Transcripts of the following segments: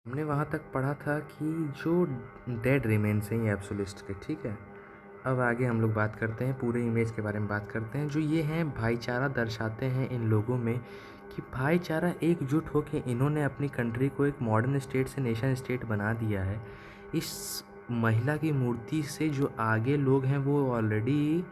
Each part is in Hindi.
हमने वहाँ तक पढ़ा था कि जो डेड रिमेन्स हैं ये एब्सोल्यूट्स के, ठीक है। अब आगे हम लोग बात करते हैं, पूरे इमेज के बारे में बात करते हैं। जो ये हैं भाईचारा दर्शाते हैं इन लोगों में कि भाईचारा एकजुट होके इन्होंने अपनी कंट्री को एक मॉडर्न स्टेट से नेशन स्टेट बना दिया है। इस महिला की मूर्ति से जो आगे लोग हैं वो ऑलरेडी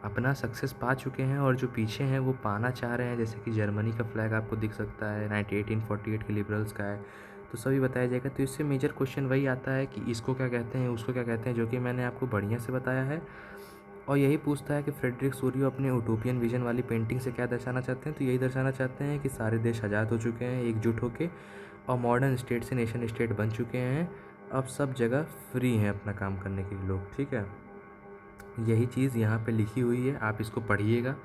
अपना सक्सेस पा चुके हैं और जो पीछे हैं वो पाना चाह रहे हैं। जैसे कि जर्मनी का फ्लैग आपको दिख सकता है, 1848 के लिबरल्स का है, तो सभी बताया जाएगा। तो इससे मेजर क्वेश्चन वही आता है कि इसको क्या कहते हैं, उसको क्या कहते हैं, जो कि मैंने आपको बढ़िया से बताया है। और यही पूछता है कि फ्रेडरिक सूरियो अपने यूटोपियन विजन वाली पेंटिंग से क्या दर्शाना चाहते हैं। तो यही दर्शाना चाहते हैं कि सारे देश आज़ाद हो चुके हैं एकजुट होके और मॉडर्न स्टेट से नेशन स्टेट बन चुके हैं। अब सब जगह फ्री हैं अपना काम करने के लिए लोग, ठीक है। यही चीज़ यहाँ पे लिखी हुई है, आप इसको पढ़िएगा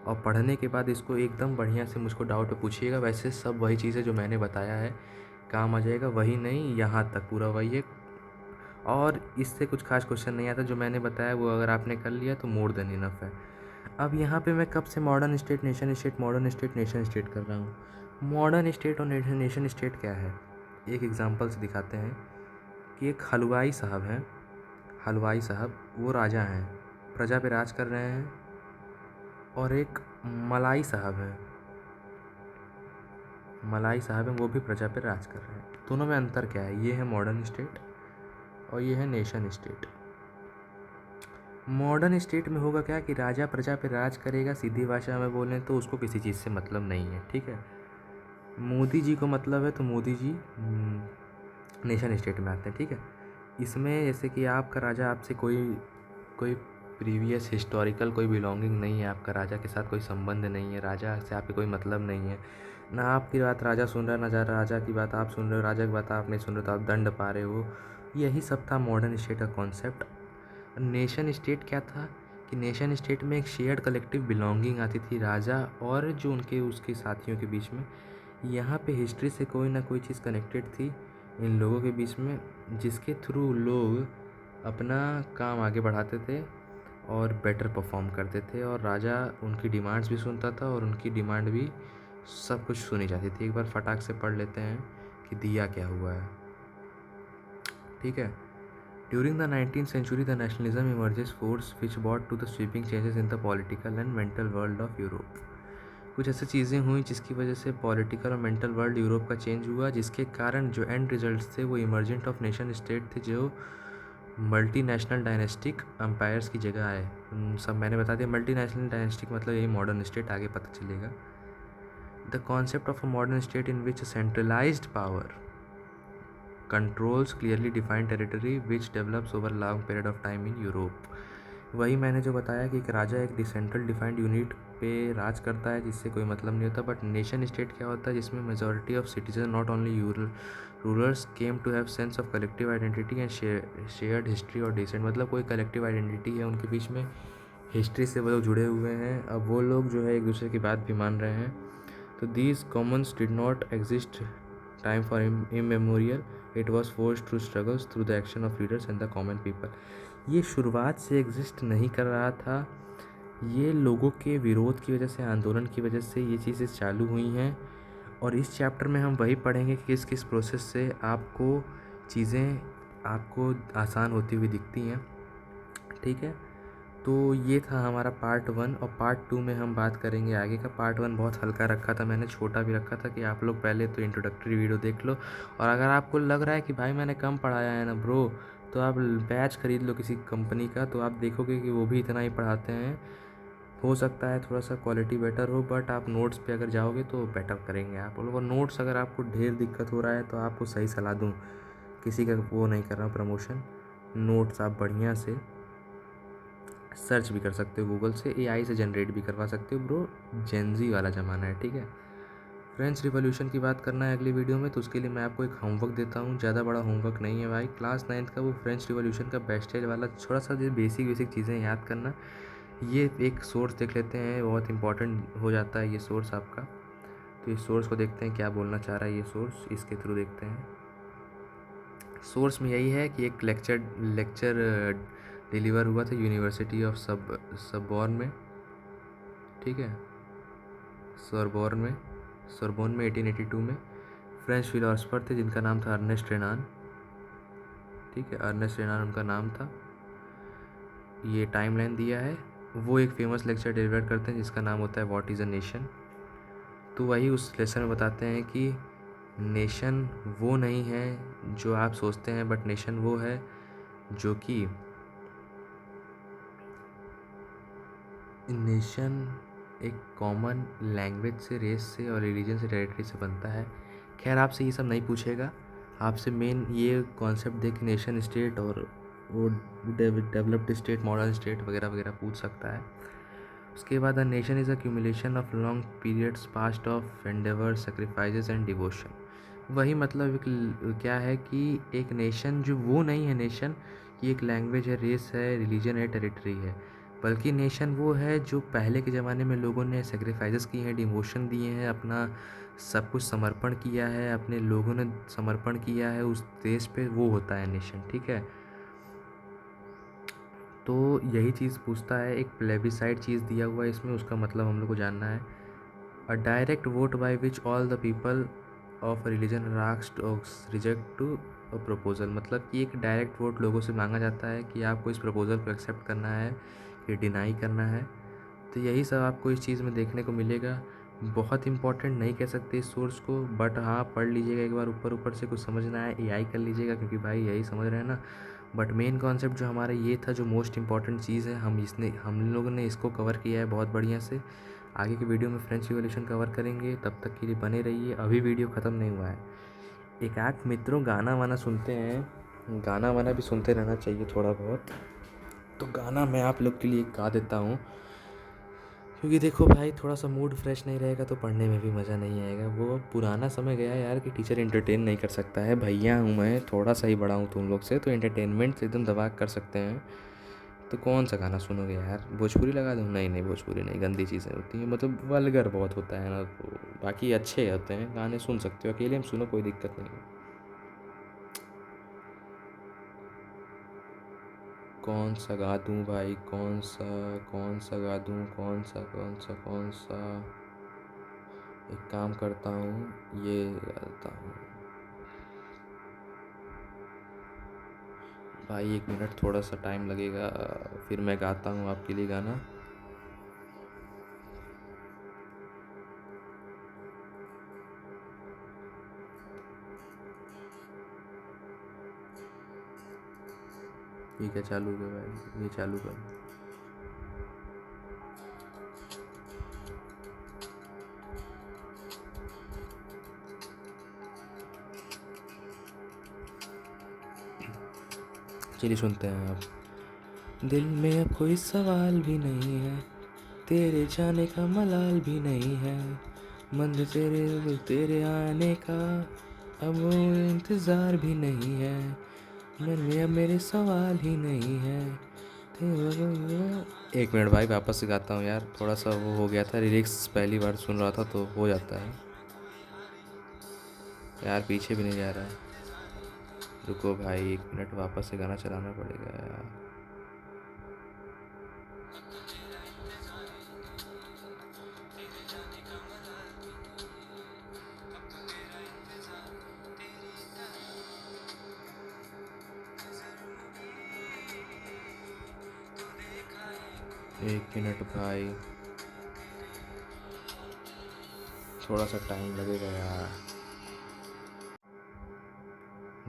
और पढ़ने के बाद इसको एकदम बढ़िया से मुझको डाउट पूछिएगा। वैसे सब वही चीज़ है जो मैंने बताया है, काम आ जाएगा। वही नहीं, यहाँ तक पूरा वही है और इससे कुछ खास क्वेश्चन नहीं आता। जो मैंने बताया वो अगर आपने कर लिया तो मोर देन इनफ है। अब यहाँ पे मैं कब से modern state nation state modern state nation state कर रहा हूँ। मॉडर्न स्टेट और नेशन स्टेट क्या है, एक एग्जांपल से दिखाते हैं कि एक हलवाई साहब हैं। हलवाई साहब वो राजा हैं, प्रजा पे राज कर रहे हैं। और एक मलाई साहब हैं, मलाई साहब हैं, वो भी प्रजा पे राज कर रहे हैं। दोनों में अंतर क्या है, ये है मॉडर्न स्टेट और ये है नेशन स्टेट। मॉडर्न स्टेट में होगा क्या कि राजा प्रजा पे राज करेगा, सीधी भाषा में बोलें तो उसको किसी चीज़ से मतलब नहीं है, ठीक है। मोदी जी को मतलब है तो मोदी जी नेशन स्टेट में आते हैं, ठीक है। इसमें जैसे कि आपका राजा आपसे कोई कोई प्रीवियस हिस्टोरिकल कोई बिलोंगिंग नहीं है, आपका राजा के साथ कोई संबंध नहीं है, राजा से आपके कोई मतलब नहीं है, ना आपकी बात राजा सुन रहा है, ना राजा की बात आप सुन रहे हो, राजा की बात आप नहीं सुन रहे, तो आप दंड पा रहे हो। यही सब था मॉडर्न स्टेट का कॉन्सेप्ट। नेशन स्टेट क्या था कि नेशन स्टेट में एक शेयर्ड कलेक्टिव बिलोंगिंग आती थी राजा और जो उनके उसके साथियों के बीच में। यहाँ पे हिस्ट्री से कोई ना कोई चीज़ कनेक्टेड थी इन लोगों के बीच में, जिसके थ्रू लोग अपना काम आगे बढ़ाते थे और बेटर परफॉर्म करते थे। और राजा उनकी डिमांड्स भी सुनता था और उनकी डिमांड भी सब कुछ सुनी जाती थी। एक बार फटाक से पढ़ लेते हैं कि दिया क्या हुआ है, ठीक है। During the 19th century, the nationalism emerges force which brought to the sweeping changes in the political and mental world of Europe. कुछ ऐसी चीज़ें हुई जिसकी वजह से पॉलिटिकल और मेंटल वर्ल्ड यूरोप का चेंज हुआ, जिसके कारण जो एंड रिजल्ट्स थे वो इमर्जेंट ऑफ नेशन स्टेट थे, जो मल्टी नेशनल डायनेस्टिक अम्पायर्स की जगह आए। सब मैंने बता दिया। मल्टी नेशनल डायनेस्टिक मतलब यही मॉडर्न स्टेट, आगे पता चलेगा। The concept of a modern state in which centralised power controls clearly defined territory which develops over long period of time in Europe। वही मैंने जो बताया कि एक राजा एक डिसेंट्रल डिफाइंड यूनिट पे राज करता है जिससे कोई मतलब नहीं होता। बट नेशन स्टेट क्या होता है, जिसमें majority of citizen not only rulers came to have sense of collective identity and shared history और डिसेंट। मतलब कोई कलेक्टिव आइडेंटिटी है उनके बीच में, हिस्ट्री से वो लोग जुड़े हुए हैं। अब वो लोग जो है एक दूसरे की बात भी मान रहे हैं। तो these Commons did not exist time for immemorial, it was force through struggles through the action of leaders and the common people. ये शुरुआत से एग्जिस्ट नहीं कर रहा था, ये लोगों के विरोध की वजह से, आंदोलन की वजह से ये चीज़ें चालू हुई हैं। और इस चैप्टर में हम वही पढ़ेंगे कि किस किस प्रोसेस से आपको चीज़ें आपको आसान होती हुई दिखती हैं, ठीक है। तो ये था हमारा पार्ट 1 और पार्ट 2 में हम बात करेंगे आगे का। पार्ट 1 बहुत हल्का रखा था मैंने, छोटा भी रखा था कि आप लोग पहले तो इंट्रोडक्टरी वीडियो देख लो। और अगर आपको लग रहा है कि भाई मैंने कम पढ़ाया है ना ब्रो, तो आप बैच ख़रीद लो किसी कंपनी का, तो आप देखोगे कि वो भी इतना ही पढ़ाते हैं। हो सकता है थोड़ा सा क्वालिटी बेटर हो, बट आप नोट्स पे अगर जाओगे तो बेटर करेंगे आप लोग। और नोट्स अगर आपको ढेर दिक्कत हो रहा है तो आपको सही सलाह दूँ, किसी का वो नहीं कर रहा हूँ प्रमोशन। नोट्स आप बढ़िया से सर्च भी कर सकते हो गूगल से, एआई से जनरेट भी करवा सकते हो ब्रो, जेनजी वाला ज़माना है, ठीक है। फ्रेंच रिवॉल्यूशन की बात करना है अगली वीडियो में, तो उसके लिए मैं आपको एक होमवर्क देता हूँ। ज़्यादा बड़ा होमवर्क नहीं है भाई, क्लास 9th का वो फ्रेंच रिवॉल्यूशन का बेस्टेज वाला थोड़ा सा जो बेसिक चीज़ें याद करना। ये एक सोर्स देख लेते हैं, बहुत इंपॉर्टेंट हो जाता है ये सोर्स आपका। तो इस सोर्स को देखते हैं क्या बोलना चाह रहा है ये सोर्स, इसके थ्रू देखते हैं। सोर्स में यही है कि एक लेक्चर डिलीवर हुआ था यूनिवर्सिटी ऑफ सबॉर्न में, ठीक है, सोरबोर्न में 1882 में। फ्रेंच फिलोसफर थे जिनका नाम था अर्नेस्ट रेनान। ठीक है, अर्नेस्ट रेनान उनका नाम था। ये टाइमलाइन दिया है। वो एक फेमस लेक्चर डिलीवर करते हैं जिसका नाम होता है व्हाट इज़ अ नेशन। तो वही उस लेसन में बताते हैं कि नेशन वो नहीं है जो आप सोचते हैं, बट नेशन वो है जो कि नेशन एक कॉमन लैंग्वेज से, रेस से और रिलीजन से, टेरिटरी से बनता है। खैर आपसे ये सब नहीं पूछेगा, आपसे मेन ये कॉन्सेप्ट देख के नेशन स्टेट और वो डेवलप्ड स्टेट, मॉडर्न स्टेट वगैरह वगैरह पूछ सकता है। उसके बाद a nation is accumulation of long periods past of Endeavour, sacrifices and devotion. वही मतलब क्या है कि एक नेशन जो वो नहीं है नेशन कि एक लैंग्वेज है, रेस है, रिलीजन है, टेरिटरी है, बल्कि नेशन वो है जो पहले के ज़माने में लोगों ने सेक्रीफाइसेस किए हैं, डिवोशन दिए हैं, अपना सब कुछ समर्पण किया है, अपने लोगों ने समर्पण किया है उस देश पे, वो होता है नेशन। ठीक है, तो यही चीज़ पूछता है। एक प्लेबिसाइड चीज़ दिया हुआ है इसमें, उसका मतलब हम लोग को जानना है। A direct vote by which all the people of religion rest reject to a proposal, मतलब कि एक डायरेक्ट वोट लोगों से मांगा जाता है कि आपको इस प्रपोजल को एक्सेप्ट करना है कि डिनाई करना है। तो यही सब आपको इस चीज़ में देखने को मिलेगा। बहुत इंपॉर्टेंट नहीं कह सकते इस सोर्स को, बट हाँ पढ़ लीजिएगा एक बार, ऊपर ऊपर से कुछ समझना है एआई कर लीजिएगा, क्योंकि भाई यही समझ रहे हैं ना। बट मेन कॉन्सेप्ट जो हमारा ये था, जो मोस्ट इंपॉर्टेंट चीज़ है, हम लोगों ने इसको कवर किया है बहुत बढ़िया से। आगे की वीडियो में फ्रेंच रिवॉल्यूशन कवर करेंगे, तब तक के लिए बने रहिए। अभी वीडियो ख़त्म नहीं हुआ है। एक आध मित्रों गाना वाना सुनते हैं, गाना वाना भी सुनते रहना चाहिए थोड़ा बहुत। तो गाना मैं आप लोग के लिए गा देता हूँ, क्योंकि देखो भाई थोड़ा सा मूड फ्रेश नहीं रहेगा तो पढ़ने में भी मज़ा नहीं आएगा। वो पुराना समय गया यार कि टीचर एंटरटेन नहीं कर सकता है। भैया हूँ मैं, थोड़ा सा ही बड़ा हूँ तुम लोग से, तो एंटरटेनमेंट से एकदम दबा कर सकते हैं। तो कौन सा गाना सुनोगे यार, भोजपुरी लगा दूँ? नहीं नहीं, भोजपुरी नहीं, गंदी चीज़ें होती हैं, मतलब वल्गर बहुत होता है ना। तो बाकी अच्छे होते हैं गाने, सुन सकते हो अकेले में, सुनो कोई दिक्कत नहीं है। कौन सा गा दूँ भाई, कौन सा गा दूँ, कौन सा। एक काम करता हूँ, ये गाता हूँ भाई, 1 मिनट थोड़ा सा टाइम लगेगा, फिर मैं गाता हूँ आपके लिए गाना। ठीक है, चालू कर भाई, ये चालू कर। चलिए सुनते हैं आप। दिल में अब कोई सवाल भी नहीं है, तेरे जाने का मलाल भी नहीं है, मन तेरे आने का अब इंतज़ार भी नहीं है, मन में अब मेरे सवाल ही नहीं है। 1 मिनट भाई, वापस से गाता हूँ यार, थोड़ा सा वो हो गया था, लिरिक्स पहली बार सुन रहा था तो हो जाता है यार, पीछे भी नहीं जा रहा है। रुको भाई 1 मिनट, वापस से गाना चलाना पड़ेगा यार। एक मिनट भाई, थोड़ा सा टाइम लगेगा यार,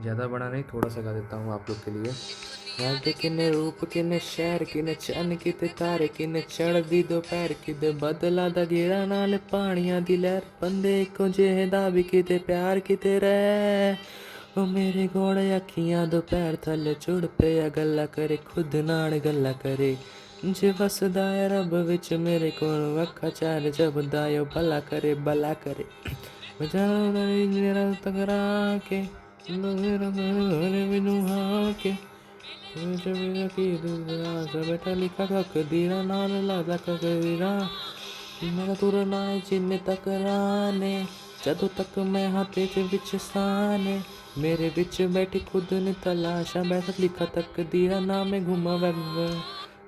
ज़्यादा बड़ा नहीं, थोड़ा सा गा देता हूँ आप लोग के लिए। रंग किने रूप किने शहर किने चन किते तारे किने चढ़ दी दोपहर किते बदला दा गेड़ा नाल पानिया दी लहर बंदे को जेहदा भी किते प्यार किते रह ओ मेरे घोड़े अखियां दोपहर थले चुड़ पे या गल्ला करे खुद नाल गल्ला करे जे वसदा है रब विच मेरे कोल अखा चार जब दायो भला करे मैं जाना मेरा तगड़ा के मेरा बिनु के बेटा लिखा कदीरा नाल लादा कदीरा मेरा तुरना है जिन्ने तक राने जदों तक मैं हाथे च विच साने मेरे विच बैठी खुद ने तलाशा बैठा लिखा तक दीरा ना मैं घुमा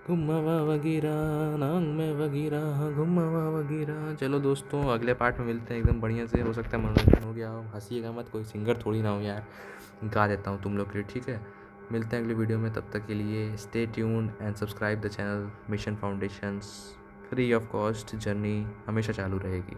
घुमावा वगैरह नांग में वगैरह घुमावा वगैरह। चलो दोस्तों, अगले पार्ट में मिलते हैं एकदम बढ़िया से। हो सकता है मनोरंजन हो गया हो, हंसीएगा मत, कोई सिंगर थोड़ी ना हो यार, गा देता हूँ तुम लोग के लिए, ठीक है। मिलते हैं अगले वीडियो में, तब तक के लिए stay tuned and subscribe the channel mission foundations. Free of cost journey हमेशा चालू रहेगी।